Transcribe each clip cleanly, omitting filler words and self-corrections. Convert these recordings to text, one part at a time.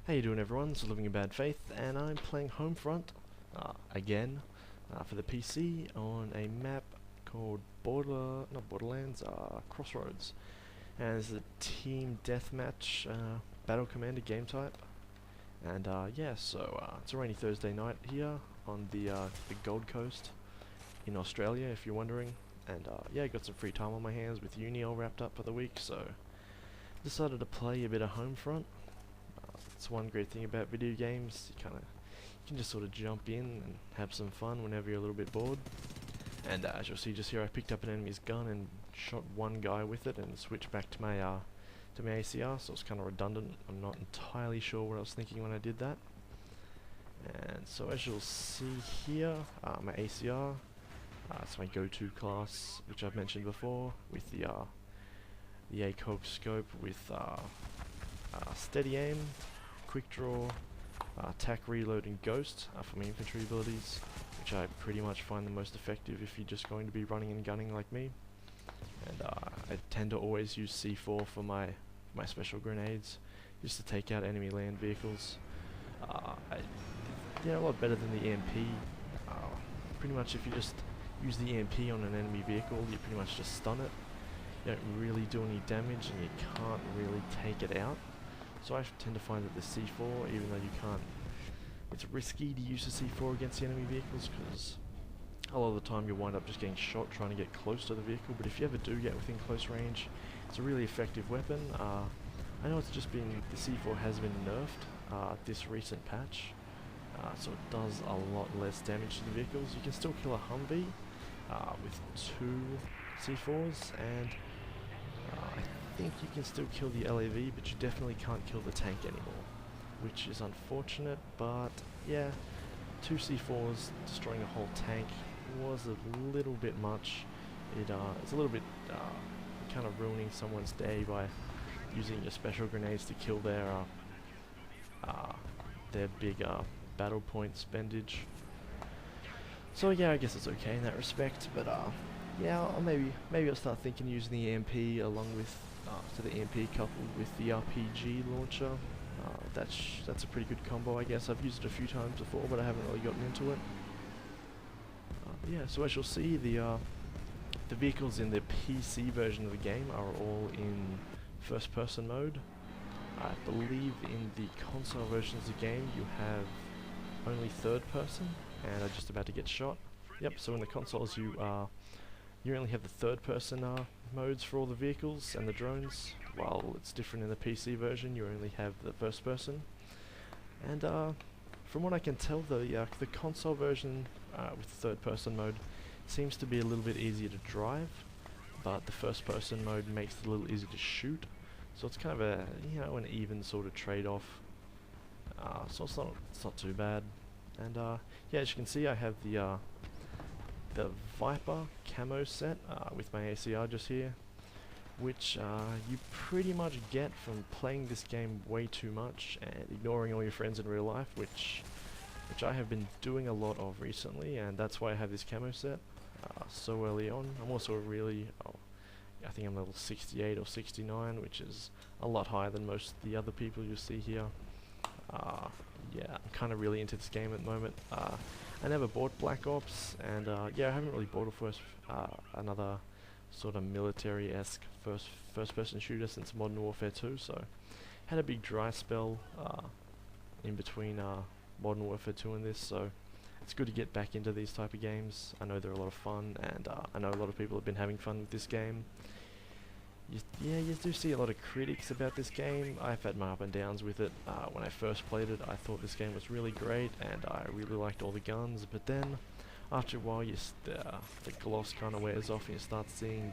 How you doing, everyone? This is Living in Bad Faith, and I'm playing Homefront again for the PC on a map called not Borderlands, Crossroads. And this is a team deathmatch battle commander game type. And yeah, so it's a rainy Thursday night here on the Gold Coast in Australia, if you're wondering. And yeah, got some free time on my hands with uni all wrapped up for the week, so decided to play a bit of Homefront. It's one great thing about video games. You can just sort of jump in and have some fun whenever you're a little bit bored. And as you'll see just here, I picked up an enemy's gun and shot one guy with it and switched back to my ACR, so it's kind of redundant. I'm not entirely sure what I was thinking when I did that. And so as you'll see here, my ACR, it's my go-to class, which I've mentioned before, with the ACOG scope with steady aim, quick draw, attack, reload, and ghost for my infantry abilities, which I pretty much find the most effective if you're just going to be running and gunning like me. And I tend to always use C4 for my special grenades, just to take out enemy land vehicles. They're a lot better than the EMP. Pretty much if you just use the EMP on an enemy vehicle, you pretty much just stun it. You don't really do any damage and you can't really take it out. So I tend to find that the C4, even though you can't, it's risky to use the C4 against the enemy vehicles because a lot of the time you wind up just getting shot trying to get close to the vehicle, but if you ever do get within close range, it's a really effective weapon. I know it's just been, the C4 has been nerfed this recent patch, so it does a lot less damage to the vehicles. You can still kill a Humvee with 2 C4s, and I think you can still kill the LAV, but you definitely can't kill the tank anymore, which is unfortunate. But yeah, 2 C4s destroying a whole tank was a little bit much. It's a little bit kind of ruining someone's day by using your special grenades to kill their big battle point spendage. So yeah, I guess it's okay in that respect, but yeah, maybe I'll start thinking using the EMP along with so the EMP coupled with the RPG launcher. That's a pretty good combo, I guess. I've used it a few times before, but I haven't really gotten into it. Yeah, so as you'll see, the vehicles in the PC version of the game are all in first-person mode. I believe in the console versions of the game you have only third-person, and I'm just about to get shot. Yep, so in the consoles you only have the third-person modes for all the vehicles and the drones, while it's different in the PC version. You only have the first-person. And from what I can tell, the console version with the third-person mode seems to be a little bit easier to drive, but the first-person mode makes it a little easier to shoot. So it's kind of a an even sort of trade-off. So it's not too bad. And yeah, as you can see, I have the Viper camo set with my ACR just here, which you pretty much get from playing this game way too much and ignoring all your friends in real life, which I have been doing a lot of recently, and that's why I have this camo set so early on. I'm also I think I'm level 68 or 69, which is a lot higher than most of the other people you see here. Yeah, I'm kind of really into this game at the moment. I never bought Black Ops, and yeah, I haven't really bought another sort of military-esque first-person shooter since Modern Warfare 2, so had a big dry spell in between Modern Warfare 2 and this, so it's good to get back into these type of games. I know they're a lot of fun, and I know a lot of people have been having fun with this game. Yeah, you do see a lot of critics about this game. I've had my up and downs with it. When I first played it, I thought this game was really great, and I really liked all the guns, but then after a while the gloss kind of wears off and you start seeing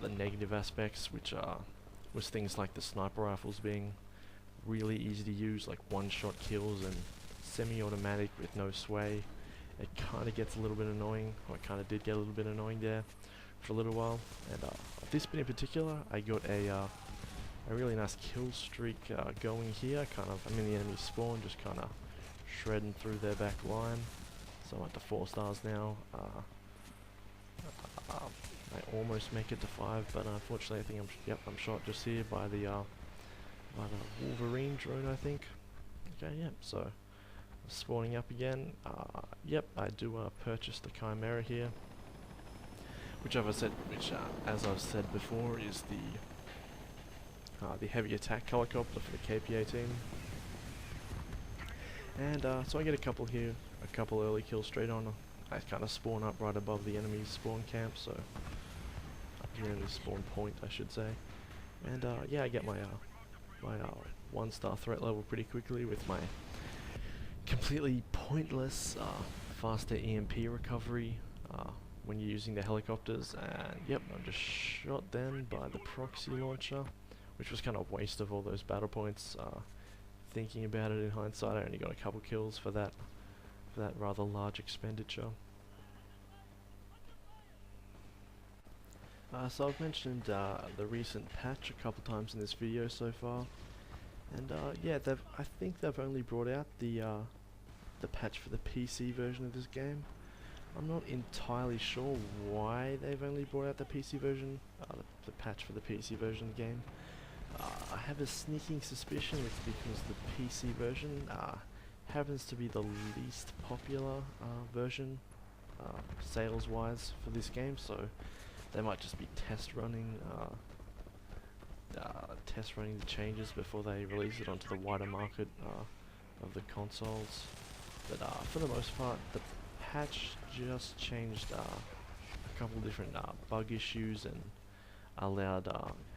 the negative aspects, which was things like the sniper rifles being really easy to use, like one-shot kills and semi-automatic with no sway. It kind of gets a little bit annoying, or it kind of did get a little bit annoying there for a little while. And this bit in particular, I got a really nice kill streak going here. I'm in the enemy spawn, just kind of shredding through their back line. So I'm up to 4 stars now. I almost make it to 5, but unfortunately I think I'm shot just here by the by the Wolverine drone, I think. Okay, yep, so spawning up again. Yep, I do purchase the Chimera here, which as I've said before, is the heavy attack helicopter for the KP-18. And so I get a couple here, a couple early kills straight on. I kind of spawn up right above the enemy's spawn camp, so the enemy's spawn point, I should say. And yeah, I get my 1-star threat level pretty quickly with my completely pointless faster EMP recovery when you're using the helicopters. And yep, I'm just shot then by the proxy launcher, which was kind of a waste of all those battle points. Thinking about it in hindsight, I only got a couple kills for that rather large expenditure. So I've mentioned the recent patch a couple times in this video so far, and yeah, I think they've only brought out the patch for the PC version of this game. I'm not entirely sure why they've only brought out the PC version, the patch for the PC version of the game. I have a sneaking suspicion it's because the PC version happens to be the least popular version sales-wise for this game, so they might just be test running the changes before they release it onto the wider market of the consoles. But for the most part, the patch just changed a couple different bug issues and allowed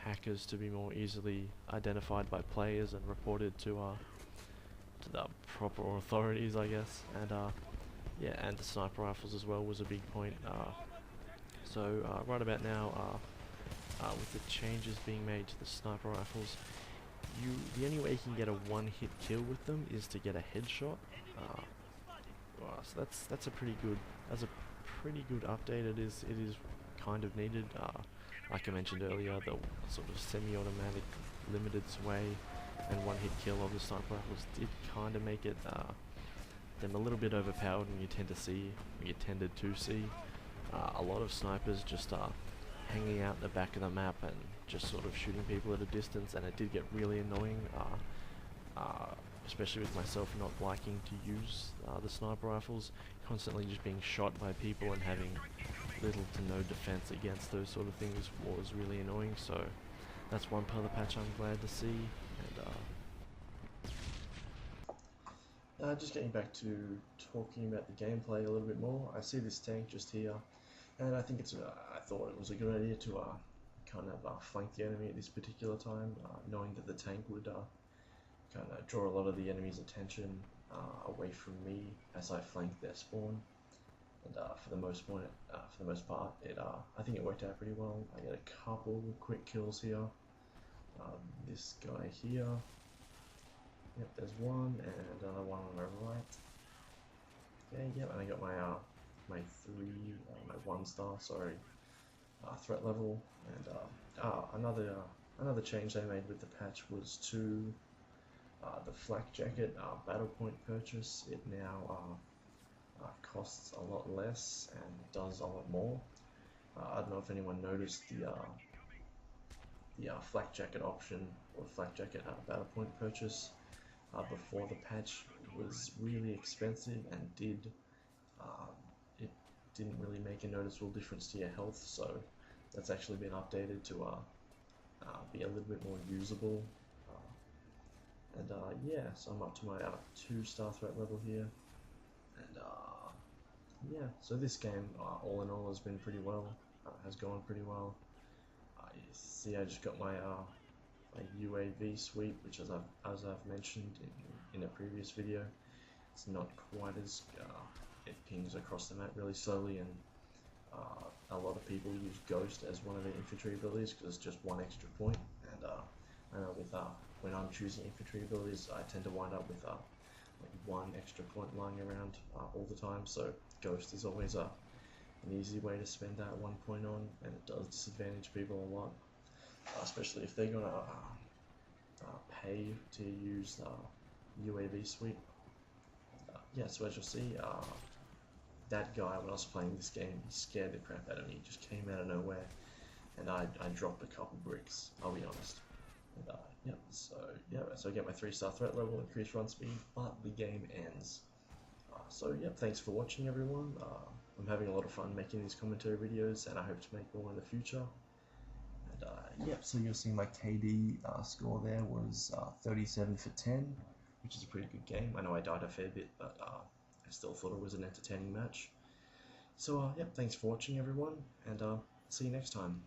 hackers to be more easily identified by players and reported to the proper authorities, I guess. And yeah, and the sniper rifles as well was a big point. So right about now, with the changes being made to the sniper rifles, the only way you can get a one-hit kill with them is to get a headshot. So that's a pretty good update. It is kind of needed. Like I mentioned earlier, the sort of semi-automatic limited sway and one-hit kill of the sniper rifles did kind of make it them a little bit overpowered, and you tended to see a lot of snipers just hanging out the back of the map and just sort of shooting people at a distance, and it did get really annoying, especially with myself not liking to use the sniper rifles, constantly just being shot by people and having little to no defense against those sort of things was really annoying. So that's one part of the patch I'm glad to see. And just getting back to talking about the gameplay a little bit more, I see this tank just here, and I think I thought it was a good idea to kind of flank the enemy at this particular time, knowing that the tank would kind of draw a lot of the enemy's attention away from me as I flanked their spawn. And for the most part, I think it worked out pretty well. I got a couple quick kills here. This guy here. Yep, there's one, and another one on the right. Okay, yep, and I got my my 1-star, sorry, threat level. And another change they made with the patch was to the flak jacket battle point purchase. It now costs a lot less and does a lot more. I don't know if anyone noticed the flak jacket option or flak jacket battle point purchase before the patch was really expensive and it didn't really make a noticeable difference to your health. So that's actually been updated to be a little bit more usable. Yeah, so I'm up to my 2-star threat level here, and yeah, so this game, all in all, has been pretty well, has gone pretty well. You see, I just got my UAV sweep, which as I've mentioned in a previous video, it's not quite as, it pings across the map really slowly, and a lot of people use Ghost as one of their infantry abilities because it's just one extra point, and I know with when I'm choosing infantry abilities, I tend to wind up with like one extra point lying around all the time, so Ghost is always an easy way to spend that 1 point on, and it does disadvantage people a lot, especially if they're gonna pay to use UAV sweep. Yeah, so as you'll see, that guy, when I was playing this game, he scared the crap out of me. He just came out of nowhere, and I dropped a couple bricks, I'll be honest. Yep, so I get my 3-star threat level, increased run speed, but the game ends. So yep, thanks for watching everyone. I'm having a lot of fun making these commentary videos, and I hope to make more in the future. And yep, so you'll see my KD score there was 37 for 10, which is a pretty good game. I know I died a fair bit, but I still thought it was an entertaining match. So yep, thanks for watching everyone, and see you next time.